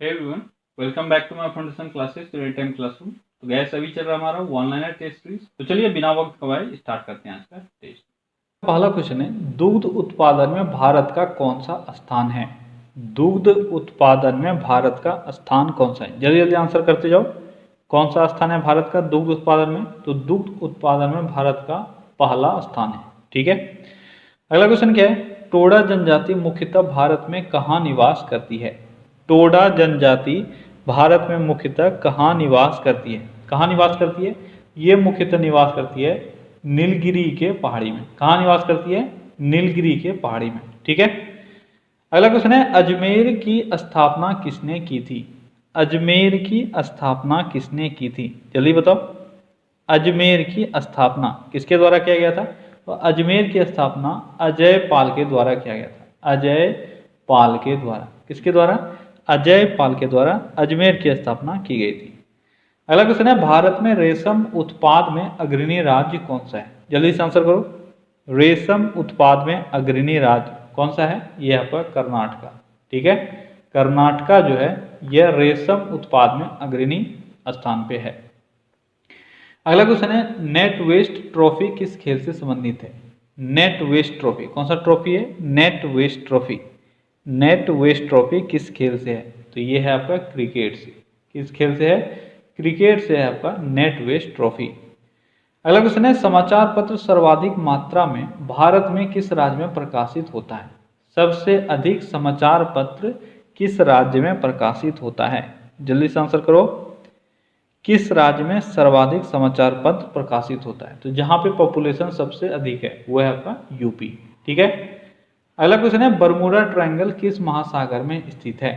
Hey everyone, welcome back to my foundation classes real time classroom. तो gas अभी चल रहा हमारा ऑनलाइन टेस्ट सीरीज। तो चलिए बिना वक्त गवाए स्टार्ट करते हैं आज का टेस्ट। पहला क्वेश्चन है, दुग्ध उत्पादन में भारत का कौन सा स्थान है। दुग्ध उत्पादन में भारत का स्थान कौन सा है, जल्दी जल्दी आंसर करते जाओ। कौन सा स्थान है भारत का दुग्ध उत्पादन में? तो दुग्ध उत्पादन में भारत का पहला स्थान है। ठीक है, अगला क्वेश्चन क्या है, टोडा जनजाति मुख्यतः भारत में कहाँ निवास करती है। टोडा जनजाति भारत में मुख्यतः कहाँ निवास करती है? कहाँ निवास करती है? ये मुख्यतः निवास करती है नीलगिरी के पहाड़ी में। कहाँ निवास करती है? नीलगिरी के पहाड़ी में। ठीक है, अगला क्वेश्चन है, अजमेर की स्थापना किसने की थी। अजमेर की स्थापना किसने की थी, जल्दी बताओ। अजमेर की स्थापना किसके द्वारा किया गया था? तो अजमेर की स्थापना अजय पाल के द्वारा किया गया था। अजय पाल के द्वारा, किसके द्वारा? अजय पाल के द्वारा अजमेर की स्थापना की गई थी। अगला क्वेश्चन है, भारत में रेशम उत्पाद में अग्रणी राज्य कौन सा है? जल्दी से आंसर करो। रेशम उत्पाद में अग्रणी राज्य कौन सा है? यह आपका कर्नाटका। ठीक है, कर्नाटका जो है यह रेशम उत्पाद में अग्रणी स्थान पे है। अगला क्वेश्चन है, नेट वेस्ट ट्रॉफी किस खेल से संबंधित है। नेट वेस्ट ट्रॉफी कौन सा ट्रॉफी है? NatWest trophy. NatWest trophy किस खेल से है? तो ये है आपका क्रिकेट से। किस खेल से है? क्रिकेट से है आपका नेट वेस्ट ट्रॉफी। अगला क्वेश्चन है, समाचार पत्र सर्वाधिक मात्रा में भारत में किस राज्य में प्रकाशित होता है। सबसे अधिक समाचार पत्र किस राज्य में प्रकाशित होता है? जल्दी से आंसर करो। किस राज्य में सर्वाधिक समाचार पत्र प्रकाशित होता है? तो जहां पे पॉपुलेशन सबसे अधिक है वो है आपका यूपी। ठीक है, अगला क्वेश्चन है, बरमूडा ट्रायंगल किस महासागर में स्थित है।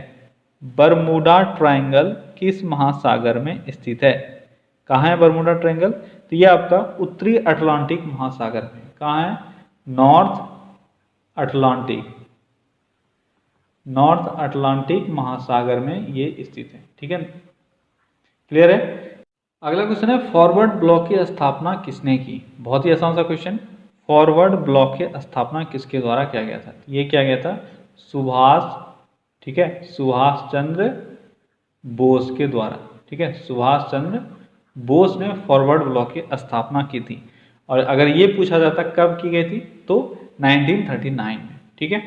बरमूडा ट्रायंगल किस महासागर में स्थित है? कहाँ है बरमूडा ट्रायंगल? तो ये आपका उत्तरी अटलांटिक महासागर में। कहाँ है? North Atlantic. नॉर्थ अटलांटिक महासागर में ये स्थित है। ठीक है, क्लियर है। अगला क्वेश्चन है, फॉरवर्ड ब्लॉक की स्थापना किसने की। बहुत ही आसान सा क्वेश्चन। फॉरवर्ड ब्लॉक की स्थापना किसके द्वारा किया गया था? ये किया गया था सुभाष, ठीक है, सुभाष चंद्र बोस के द्वारा। ठीक है, सुभाष चंद्र बोस ने फॉरवर्ड ब्लॉक की स्थापना की थी। और अगर ये पूछा जाता कब की गई थी तो 1939 में। ठीक है,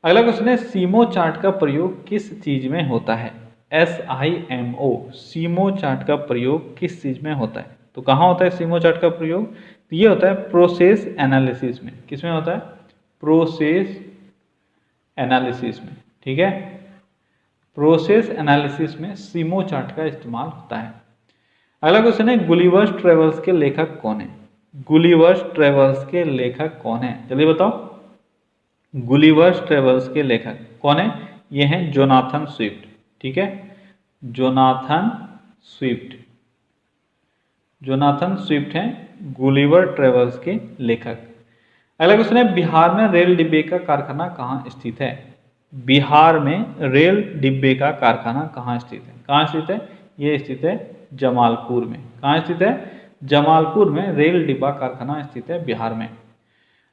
अगला क्वेश्चन है, सीमो चार्ट का प्रयोग किस चीज में होता है। SIMO, सीमो चार्ट का प्रयोग किस चीज में होता है? तो कहाँ होता है सीमो चार्ट का प्रयोग? तो ये होता है प्रोसेस एनालिसिस में। किस में होता है? प्रोसेस एनालिसिस में। ठीक है, प्रोसेस एनालिसिस में सीमो चार्ट का इस्तेमाल होता है। अगला क्वेश्चन है, गुलिवर्स ट्रेवल्स के लेखक कौन है। गुलिवर्स ट्रेवल्स के लेखक कौन है, जल्दी बताओ। गुलिवर्स ट्रेवल्स के लेखक कौन है? ये हैं जोनाथन स्विफ्ट। ठीक है, जोनाथन स्विफ्ट। जोनाथन स्विफ्ट हैं गुलिवर ट्रेवल्स के लेखक। अगला क्वेश्चन है, बिहार में रेल डिब्बे का कारखाना कहाँ स्थित है। बिहार में रेल डिब्बे का कारखाना कहाँ स्थित है? कहाँ स्थित है? ये स्थित है जमालपुर में। कहाँ स्थित है? जमालपुर में रेल डिब्बा कारखाना स्थित है बिहार में।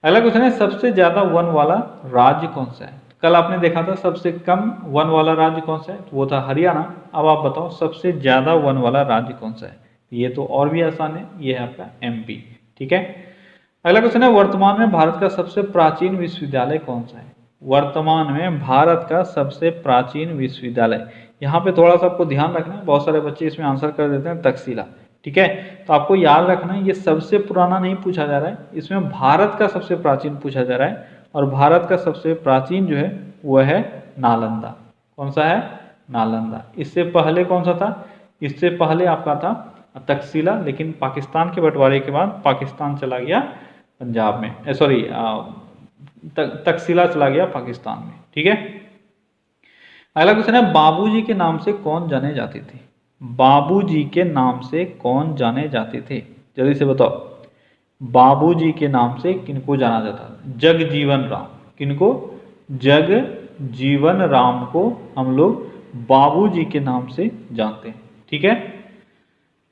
अगला क्वेश्चन है, सबसे ज्यादा वन वाला राज्य कौन सा है। कल आपने देखा था सबसे कम वन वाला राज्य कौन सा है, तो वो था हरियाणा। अब आप बताओ सबसे ज्यादा वन वाला राज्य कौन सा है। ये तो और भी आसान है, ये है आपका MP। ठीक है, अगला क्वेश्चन है, वर्तमान में भारत का सबसे प्राचीन विश्वविद्यालय कौन सा है। वर्तमान में भारत का सबसे प्राचीन विश्वविद्यालय, यहाँ पे थोड़ा सा आपको ध्यान रखना है, बहुत सारे बच्चे इसमें आंसर कर देते हैं तक्षशिला। ठीक है, तो आपको याद रखना है ये सबसे पुराना नहीं पूछा जा रहा है, इसमें भारत का सबसे प्राचीन पूछा जा रहा है। और भारत का सबसे प्राचीन जो है वह है नालंदा। कौन सा है? नालंदा। इससे पहले कौन सा था? इससे पहले आपका था तक्षशिला, लेकिन पाकिस्तान के बंटवारे के बाद पाकिस्तान चला गया पंजाब में, सॉरी तक्षशिला चला गया पाकिस्तान में। ठीक है, अगला क्वेश्चन है, बाबूजी के नाम से कौन जाने जाते थे। बाबूजी के नाम से कौन जाने जाते थे, जल्दी से बताओ। बाबूजी के नाम से किनको जाना जाता? जगजीवन राम। किनको? जगजीवन राम को हम लोग बाबूजी के नाम से जानते हैं। ठीक है,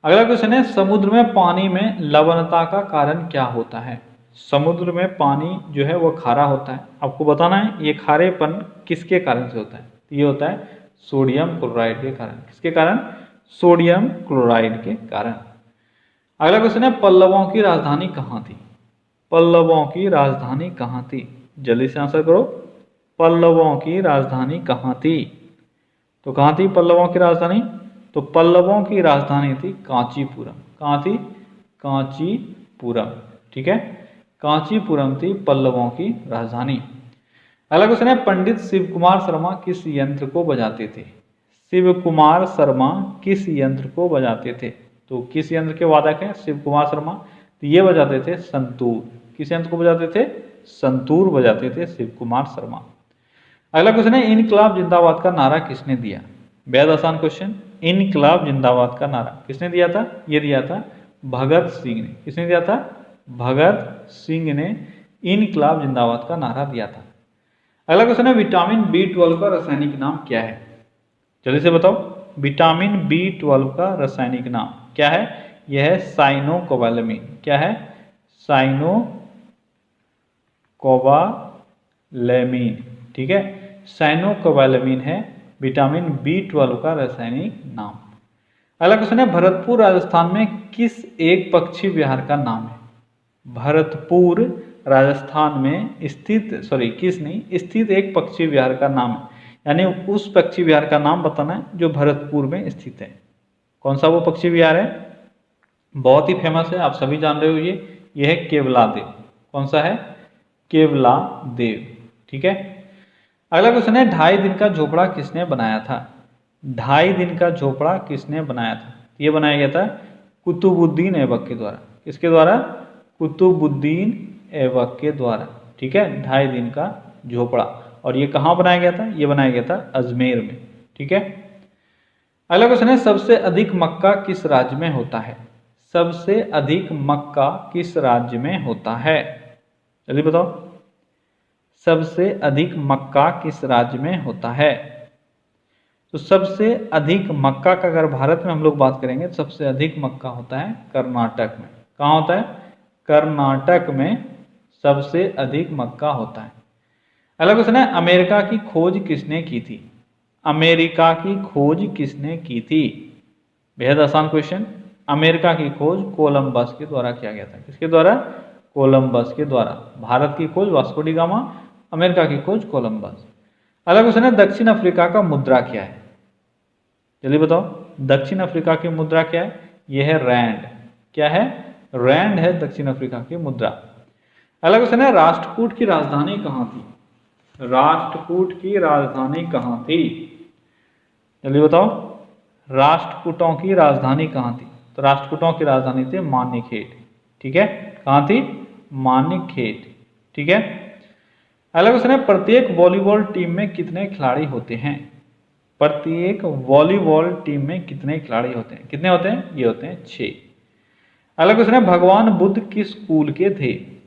अगला क्वेश्चन है, समुद्र में पानी में लवणता का कारण क्या होता है। समुद्र में पानी जो है वो खारा होता है। आपको बताना है ये खारेपन किसके कारण से होता है। ये होता है सोडियम क्लोराइड के कारण। किसके कारण? सोडियम क्लोराइड के कारण। अगला क्वेश्चन है पल्लवों की राजधानी कहाँ थी? पल्लवों की राजधानी कहाँ थी? जल्दी से आंसर करो। पल्लवों की राजधानी कहाँ थी? तो कहाँ थी पल्लवों की राजधानी? तो पल्लवों की राजधानी थी कांचीपुरम। कहाँ थी? कांचीपुरम। ठीक है, कांचीपुरम थी पल्लवों की राजधानी। अगला क्वेश्चन है पंडित शिव कुमार शर्मा किस यंत्र को बजाते थे? शिव कुमार शर्मा किस यंत्र को बजाते थे? तो किस यंत्र के वादक हैं शिव कुमार शर्मा? तो ये बजाते थे संतूर। किस यंत्र को बजाते थे? संतूर बजाते थे शिव कुमार शर्मा। अगला क्वेश्चन है इनकलाब जिंदाबाद का नारा किसने दिया? बेहद आसान क्वेश्चन। इनकलाब जिंदाबाद का नारा किसने दिया था? ये दिया था भगत सिंह ने। किसने दिया था? भगत सिंह ने इनकलाब जिंदाबाद का नारा दिया था। अगला क्वेश्चन है विटामिन B12 का रासायनिक नाम क्या है? जल्दी से बताओ। विटामिन B12 का रासायनिक नाम क्या है? यह है साइनोकोबालेमिन। क्या है? साइनोकोबालेमिन। ठीक है, साइनोकोबालेमिन है विटामिन B12 का रासायनिक नाम। अगला क्वेश्चन है भरतपुर राजस्थान में किस एक पक्षी विहार का नाम है? भरतपुर राजस्थान में स्थित एक पक्षी विहार का नाम है, यानी उस पक्षी विहार का नाम बताना है जो भरतपुर में स्थित है। कौन सा वो पक्षी विहार है? बहुत ही फेमस है, आप सभी जान रहे हो। ये है केवला देव। कौन सा है? केवला देव। ठीक है, अगला क्वेश्चन है 2.5 दिन का झोपड़ा किसने बनाया था? 2.5 दिन का झोपड़ा किसने बनाया था? ये बनाया गया था कुतुबुद्दीन ऐबक के द्वारा। किसके द्वारा? कुतुबुद्दीन ऐबक के द्वारा। ठीक है, 2.5 दिन का झोपड़ा। और ये कहाँ बनाया गया था? ये बनाया गया था अजमेर में। ठीक है, अगला क्वेश्चन है सबसे अधिक मक्का किस राज्य में होता है? सबसे अधिक मक्का किस राज्य में होता है? जल्दी बताओ। सबसे अधिक मक्का किस राज्य में होता है? तो सबसे अधिक मक्का का अगर भारत में हम लोग बात करेंगे तो सबसे अधिक मक्का होता है कर्नाटक में। कहाँ होता है? कर्नाटक में सबसे अधिक मक्का होता है। अगला क्वेश्चन है अमेरिका की खोज किसने की थी? अमेरिका की खोज किसने की थी? बेहद आसान क्वेश्चन। अमेरिका की खोज कोलंबस के द्वारा किया गया था। किसके द्वारा? कोलंबस के द्वारा। भारत की खोज वास्को डी गामा, अमेरिका की खोज कोलंबस। अगला क्वेश्चन है दक्षिण अफ्रीका का मुद्रा क्या है? जल्दी बताओ। दक्षिण अफ्रीका की मुद्रा क्या है? यह है रैंड। क्या है? रैंड है दक्षिण अफ्रीका की मुद्रा। अगला क्वेश्चन है राष्ट्रकूट की राजधानी कहाँ थी? राष्ट्रकूट की राजधानी कहाँ थी? जल्दी बताओ। राष्ट्रकूटों की राजधानी कहाँ थी? तो राष्ट्रकूटों की राजधानी थी मानिकखेड़। ठीक है, कहाँ थी? मानिकखेड़। ठीक है, अगला क्वेश्चन है प्रत्येक वॉलीबॉल टीम में कितने खिलाड़ी होते हैं? प्रत्येक वॉलीबॉल टीम में कितने खिलाड़ी होते हैं? कितने होते हैं? ये होते हैं 6। अगला क्वेश्चन है भगवान बुद्ध किस कुल के थे?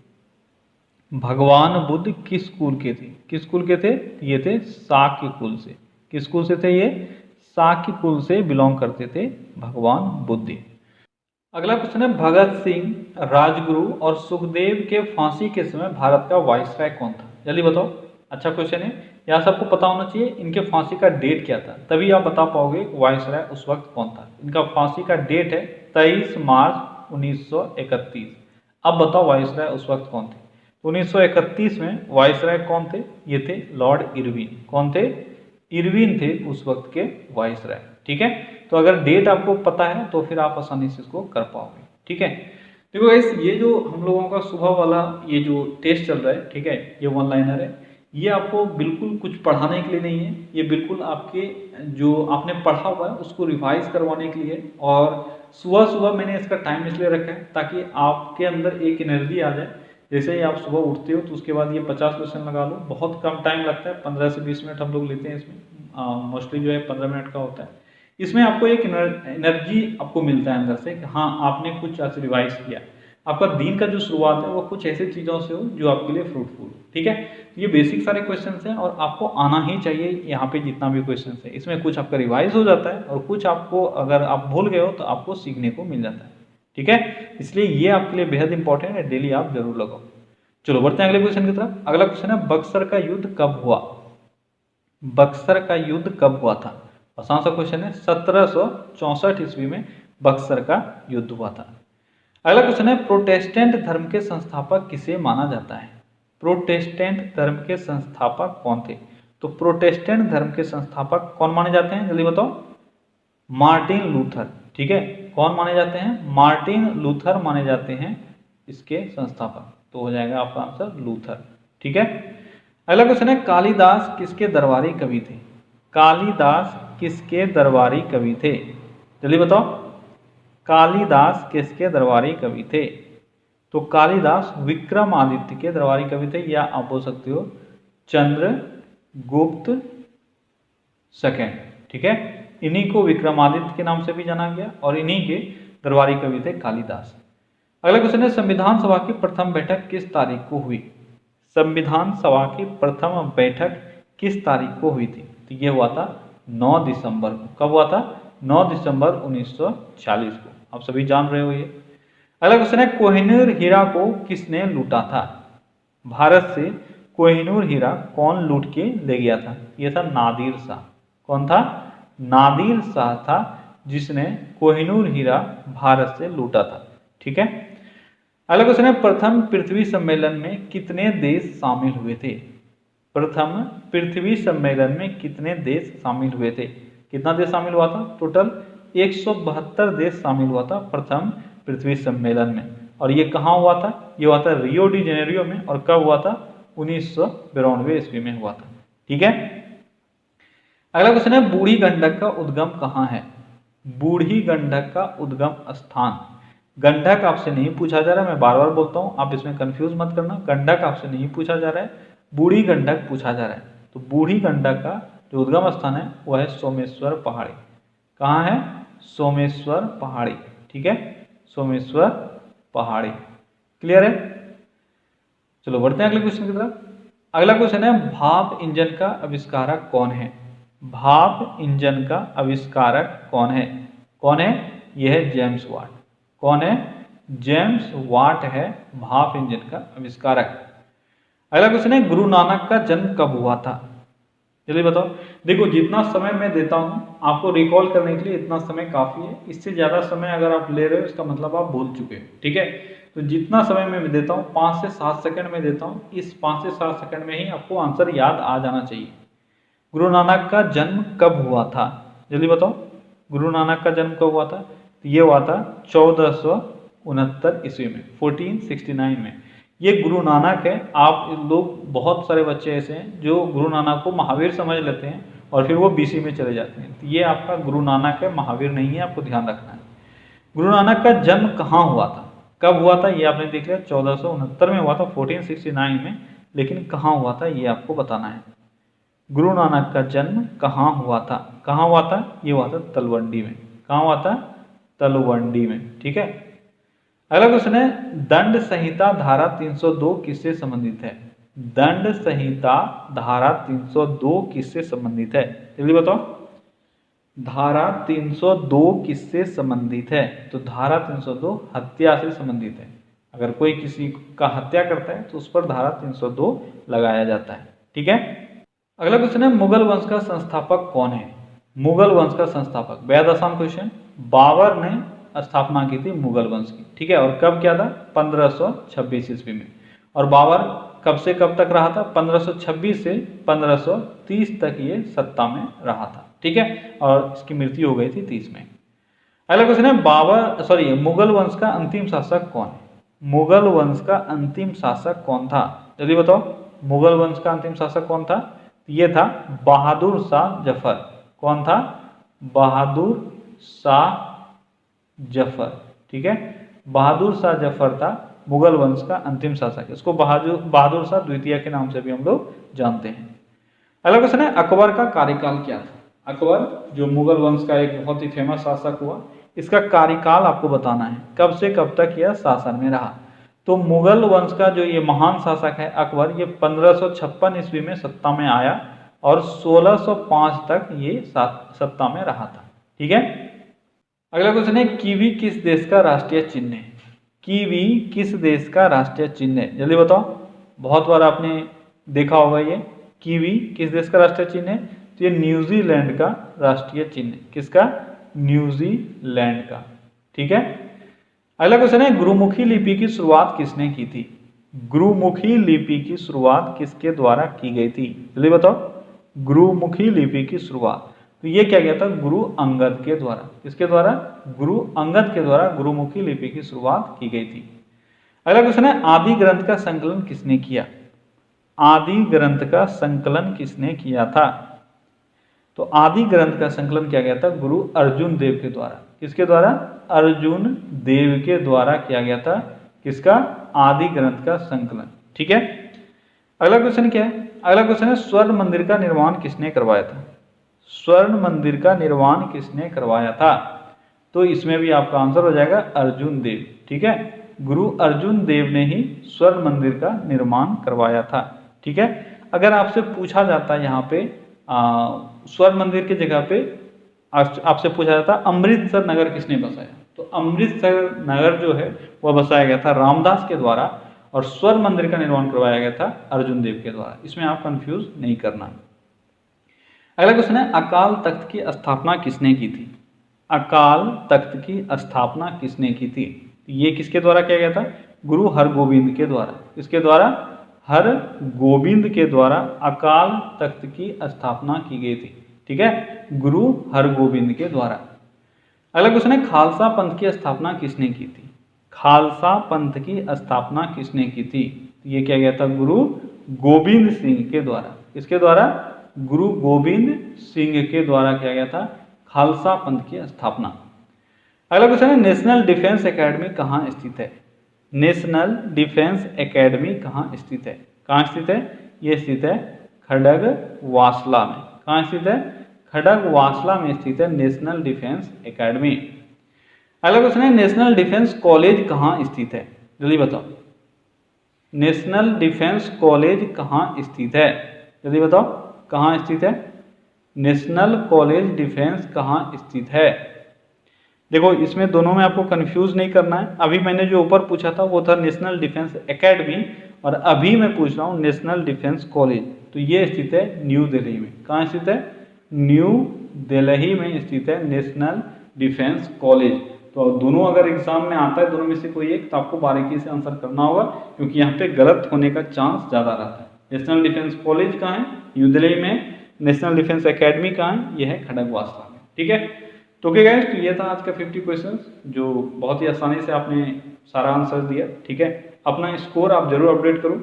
भगवान बुद्ध किस कुल के थे? किस कुल के थे? ये थे शाक्य कुल से। किस कुल से थे ये? शाक्य कुल से बिलोंग करते थे भगवान बुद्ध। अगला क्वेश्चन है भगत सिंह, राजगुरु और सुखदेव के फांसी के समय भारत का वाइसराय कौन था? जल्दी बताओ। अच्छा क्वेश्चन है, यहाँ सबको पता होना चाहिए इनके फांसी का डेट क्या था, तभी आप बता पाओगे वाइसराय उस वक्त कौन था। इनका फांसी का डेट है 23 मार्च 1931। अब बताओ वाइसराय उस वक्त कौन थे? 1931 में वाइसराय कौन थे? ये थे लॉर्ड इरविन। कौन थे? इरविन थे उस वक्त के वाइसराय। ठीक है, तो अगर डेट आपको पता है तो फिर आप आसानी से इसको कर पाओगे। ठीक है, देखो गाइस, ये जो हम लोगों का सुबह वाला ये जो टेस्ट चल रहा है, ठीक है, ये वन लाइनर है, ये आपको बिल्कुल कुछ पढ़ाने के लिए नहीं है, ये बिल्कुल आपके जो आपने पढ़ा हुआ है उसको रिवाइज करवाने के लिए। और सुबह सुबह मैंने इसका टाइम इसलिए रखा है ताकि आपके अंदर एक एनर्जी आ जाए। जैसे ही आप सुबह उठते हो तो उसके बाद ये 50 क्वेश्चन लगा लो। बहुत कम टाइम लगता है, 15 से 20 मिनट हम लोग लेते हैं इसमें, मोस्टली जो है 15 मिनट का होता है। इसमें आपको एक एनर्जी आपको मिलता है अंदर से कि हाँ आपने कुछ आज रिवाइज किया। आपका दिन का जो शुरुआत है वो कुछ ऐसे चीज़ों से हो जो आपके लिए फ्रूटफुल। ठीक है, ये बेसिक सारे क्वेश्चंस हैं और आपको आना ही चाहिए यहाँ पे जितना भी क्वेश्चंस है। इसमें कुछ आपका रिवाइज हो जाता है और कुछ आपको अगर आप भूल गए हो तो आपको सीखने को मिल जाता है। ठीक है, इसलिए ये आपके लिए बेहद इंपॉर्टेंट है, डेली आप जरूर लगाओ। चलो बढ़ते हैं अगले क्वेश्चन की तरफ। अगला क्वेश्चन है बक्सर का युद्ध कब हुआ? बक्सर का युद्ध कब हुआ था? आसान सा क्वेश्चन है। 1764 ईस्वी में बक्सर का युद्ध हुआ था। अगला क्वेश्चन है, प्रोटेस्टेंट धर्म के संस्थापक किसे माना जाता है? प्रोटेस्टेंट धर्म के संस्थापक कौन थे? तो प्रोटेस्टेंट धर्म के संस्थापक कौन माने जाते हैं, जल्दी बताओ। Martin Luther. ठीक है, कौन माने जाते हैं? मार्टिन लूथर माने जाते हैं इसके संस्थापक। तो हो जाएगा आपका आंसर लूथर। ठीक है, अगला क्वेश्चन है, कालिदास किसके दरबारी कवि थे? कालिदास किसके दरबारी कवि थे? जल्दी बताओ, कालिदास किसके दरबारी कवि थे? तो कालिदास विक्रमादित्य के दरबारी कवि थे, या आप बोल सकते हो चंद्रगुप्त सेकंड। ठीक है, इन्हीं को विक्रमादित्य के नाम से भी जाना गया और इन्हीं के दरबारी कवि थे कालिदास। अगला क्वेश्चन है, संविधान सभा की प्रथम बैठक किस तारीख को हुई? संविधान सभा की प्रथम बैठक किस तारीख को हुई थी? तो ये हुआ था 9 दिसंबर को। कब हुआ था? 9 दिसंबर 1940 को। आप सभी जान रहे हो ये। अगला क्वेश्चन है, कोहिनूर हीरा को किसने लूटा था? भारत से कोहिनूर हीरा कौन लूट के ले गया था? ये था नादिर शाह। कौन था? नादिर शाह था जिसने कोहिनूर हीरा भारत से लूटा था। ठीक है, अगला क्वेश्चन है, प्रथम पृथ्वी सम्मेलन में कितने देश शामिल हुए थे? प्रथम पृथ्वी सम्मेलन में कितने देश शामिल हुए थे? कितना देश शामिल हुआ था? टोटल 172 देश शामिल हुआ था प्रथम पृथ्वी सम्मेलन में। और ये कहाँ हुआ था? ये हुआ था रियो डी जेनेरियो में। और कब हुआ था? 1992 ईस्वी में हुआ था। ठीक है, अगला क्वेश्चन है, बूढ़ी गंडक का उद्गम कहाँ है? बूढ़ी गंडक का उद्गम स्थान। गंडक आपसे नहीं पूछा जा रहा है, मैं बार बार बोलता हूँ, आप इसमें कंफ्यूज मत करना। गंडक आपसे नहीं पूछा जा रहा है, बूढ़ी गंडक पूछा जा रहा है। तो बूढ़ी गंडक का जो उद्गम स्थान है वो है सोमेश्वर पहाड़ी। कहाँ है? सोमेश्वर पहाड़ी। ठीक है, सोमेश्वर पहाड़ी। क्लियर है? चलो बढ़ते हैं अगले क्वेश्चन की तरफ। अगला क्वेश्चन है, भाप इंजन का आविष्कारक कौन है? भाप इंजन का आविष्कारक कौन है? कौन है? यह है जेम्स वाट। कौन है? जेम्स वाट है भाप इंजन का आविष्कारक। अगला क्वेश्चन है, गुरु नानक का जन्म कब हुआ था? जल्दी बताओ। देखो, जितना समय मैं देता हूं आपको रिकॉल करने के लिए इतना समय काफी है। इससे ज्यादा समय अगर आप ले रहे हो इसका मतलब आप भूल चुके हो। ठीक है, तो जितना समय मैं देता हूं 5 से 7 सेकंड में देता हूं, इस 5 से 7 सेकंड में ही आपको आंसर याद आ जाना चाहिए। गुरु नानक का जन्म कब हुआ था? जल्दी बताओ, गुरु नानक का जन्म कब हुआ था? तो ये हुआ था 1469 ईस्वी में, 1469 में। ये गुरु नानक है। आप लोग बहुत सारे बच्चे ऐसे हैं जो गुरु नानक को महावीर समझ लेते हैं और फिर वो बीसी में चले जाते हैं। तो ये आपका गुरु नानक है, महावीर नहीं है, आपको ध्यान रखना है। गुरु नानक का जन्म कहाँ हुआ था? कब हुआ था? ये आपने देख लिया 1469 में हुआ था, 1469 में। लेकिन कहाँ हुआ था ये आपको बताना है। गुरु नानक का जन्म कहाँ हुआ था? कहाँ हुआ था? ये हुआ था तलवंडी में। कहाँ हुआ था? तलवंडी में। ठीक है, अगला क्वेश्चन है, दंड संहिता धारा 302 किससे संबंधित है? दंड संहिता धारा 302 किससे संबंधित है? जल्दी बताओ, धारा 302 किससे संबंधित है? तो धारा 302 हत्या से संबंधित है। अगर कोई किसी का हत्या करता है तो उस पर धारा 302 लगाया जाता है। ठीक है, अगला क्वेश्चन है, मुगल वंश का संस्थापक कौन है? मुगल वंश का संस्थापक, बेहद आसान क्वेश्चन। बाबर ने स्थापना की थी मुगल वंश की। ठीक है, और कब किया था? 1526 ईस्वी में। और बाबर कब से कब तक रहा था? 1526 से 1530 तक ये सत्ता में रहा था। ठीक है, और इसकी मृत्यु हो गई थी 30 में। अगला क्वेश्चन है, मुगल वंश का अंतिम शासक कौन है? मुगल वंश का अंतिम शासक कौन था? जल्दी बताओ, मुगल वंश का अंतिम शासक कौन था? ये था बहादुर शाह जफर। कौन था? बहादुर शाह जफर। ठीक है, बहादुर शाह जफर था मुगल वंश का अंतिम शासक। इसको बहादुर शाह द्वितीय के नाम से भी हम लोग जानते हैं। अगला क्वेश्चन है, अकबर का कार्यकाल क्या था? अकबर जो मुगल वंश का एक बहुत ही फेमस शासक हुआ, इसका कार्यकाल आपको बताना है, कब से कब तक यह शासन में रहा। तो मुगल वंश का जो ये महान शासक है अकबर, ये 1556 ईस्वी में सत्ता में आया और 1605 तक ये सत्ता में रहा था। ठीक है, अगला क्वेश्चन है, कीवी किस देश का राष्ट्रीय चिन्ह है? कीवी किस देश का राष्ट्रीय चिन्ह है? जल्दी बताओ, बहुत बार आपने देखा होगा ये। कीवी किस देश का राष्ट्रीय चिन्ह है? तो ये न्यूजीलैंड का राष्ट्रीय चिन्ह है। किसका? न्यूजीलैंड का। ठीक है। अगला क्वेश्चन है, गुरुमुखी लिपि की शुरुआत किसने की थी? गुरुमुखी लिपि की शुरुआत किसके द्वारा की गई थी? जल्दी बताओ। गुरुमुखी लिपि की शुरुआत, तो ये क्या गया था? गुरु अंगद के द्वारा। किसके द्वारा? गुरु अंगद के द्वारा गुरुमुखी लिपि की शुरुआत की गई थी। अगला क्वेश्चन है, आदि ग्रंथ का संकलन किसने किया? आदि ग्रंथ का संकलन किसने किया था? तो आदि ग्रंथ का संकलन किया गया था गुरु अर्जुन देव के द्वारा। किसके द्वारा? अर्जुन देव के द्वारा किया गया था। किसका? आदि ग्रंथ का संकलन। ठीक है। अगला क्वेश्चन क्या है? अगला क्वेश्चन है, स्वर्ण मंदिर का निर्माण किसने करवाया था? स्वर्ण मंदिर का निर्माण किसने करवाया था? तो इसमें भी आपका आंसर हो जाएगा अर्जुन देव। ठीक है। गुरु अर्जुन देव ने ही स्वर्ण मंदिर का निर्माण करवाया था। ठीक है। अगर आपसे पूछा जाता है यहाँ पे स्वर्ण मंदिर की जगह पे आपसे पूछा जाता अमृतसर नगर किसने बसाया, तो अमृतसर नगर जो है वह बसाया गया था रामदास के द्वारा, और स्वर्ण मंदिर का निर्माण करवाया गया था अर्जुन देव के द्वारा। इसमें आप कंफ्यूज नहीं करना। अगला क्वेश्चन है, अकाल तख्त की स्थापना किसने की थी? अकाल तख्त की स्थापना किसने की थी? ये किसके द्वारा किया गया था? गुरु हरगोविंद के द्वारा। किसके द्वारा? हरगोविंद के द्वारा अकाल तख्त की स्थापना की गई थी। ठीक है। गुरु हरगोविंद के द्वारा। अगला क्वेश्चन है, खालसा पंथ की स्थापना किसने की थी? खालसा पंथ की स्थापना किसने की थी? ये क्या गया था? गुरु गोविंद सिंह के द्वारा। किसके द्वारा? गुरु गोविंद सिंह के द्वारा किया गया था खालसा पंथ की स्थापना। अगला क्वेश्चन है, नेशनल डिफेंस एकेडमी कहाँ स्थित है? नेशनल डिफेंस एकेडमी कहाँ स्थित है? कहाँ स्थित है? ये स्थित है खड़गवासला में। कहाँ स्थित है? खड़गवासला में स्थित है नेशनल डिफेंस एकेडमी। अगला क्वेश्चन है, नेशनल डिफेंस कॉलेज कहाँ स्थित है? जल्दी बताओ। नेशनल डिफेंस कॉलेज कहाँ स्थित है? जल्दी बताओ, कहाँ स्थित है? नेशनल कॉलेज डिफेंस कहाँ स्थित है? देखो, इसमें दोनों में आपको कंफ्यूज नहीं करना है। अभी मैंने जो ऊपर पूछा था वो था नेशनल डिफेंस एकेडमी, और अभी मैं पूछ रहा हूँ नेशनल डिफेंस कॉलेज। तो ये स्थित है न्यू दिल्ली में। कहाँ स्थित है? न्यू दिल्ली में स्थित है नेशनल डिफेंस कॉलेज। तो दोनों अगर एग्जाम में आता है, दोनों में से कोई एक, तो आपको बारीकी से आंसर करना होगा, क्योंकि यहाँ पे गलत होने का चांस ज़्यादा रहता है। नेशनल डिफेंस कॉलेज कहाँ है? न्यू दिल्ली में। नेशनल डिफेंस एकेडमी कहाँ है? यह है खड़गवासला में। ठीक है। तो ओके गाइस, तो ये था आज का 50 क्वेश्चंस, जो बहुत ही आसानी से आपने सारा आंसर दिया। ठीक है। अपना स्कोर आप जरूर अपडेट करो,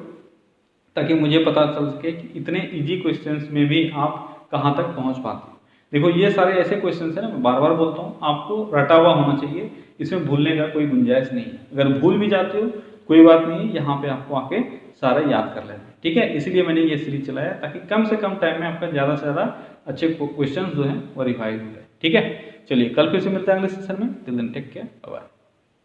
ताकि मुझे पता चल सके कि इतने इजी क्वेश्चंस में भी आप कहाँ तक पहुँच पाते हैं। देखो, ये सारे ऐसे क्वेश्चंस हैं ना, मैं बार बार बोलता हूँ, आपको रटा हुआ होना चाहिए। इसमें भूलने का कोई गुंजाइश नहीं है। अगर भूल भी जाते हो कोई बात नहीं है, यहाँ पे आपको आके सारा याद कर लेना है। ठीक है। इसीलिए मैंने ये सीरीज चलाया, ताकि कम से कम टाइम में आपका ज़्यादा से ज़्यादा अच्छे क्वेश्चन जो हैं वो रिवाइज हो जाए। ठीक है। चलिए, कल फिर से मिलते हैं अगले सेशन में। Till then take care, bye bye.